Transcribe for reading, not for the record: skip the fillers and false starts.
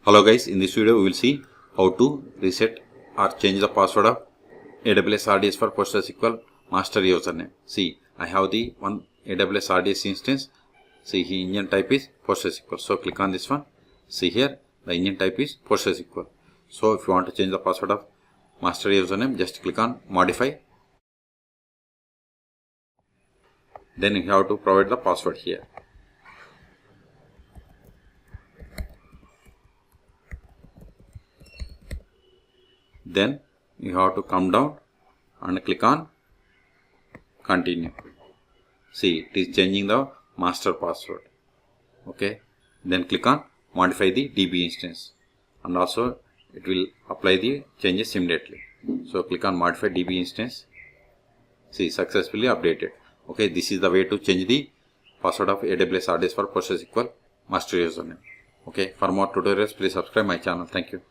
Hello guys, in this video we will see how to reset or change the password of AWS RDS for PostgreSQL master username. See, I have the one AWS RDS instance. See, the engine type is PostgreSQL. So click on this one. See here, the engine type is PostgreSQL. So if you want to change the password of master username, just click on modify. Then you have to provide the password here. Then you have to come down and click on continue. See, it is changing the master password. Okay. Then click on modify the DB instance, and also it will apply the changes immediately. So click on modify DB instance. See, successfully updated. Okay, this is the way to change the password of AWS RDS for PostgreSQL master username. Okay, for more tutorials, please subscribe my channel. Thank you.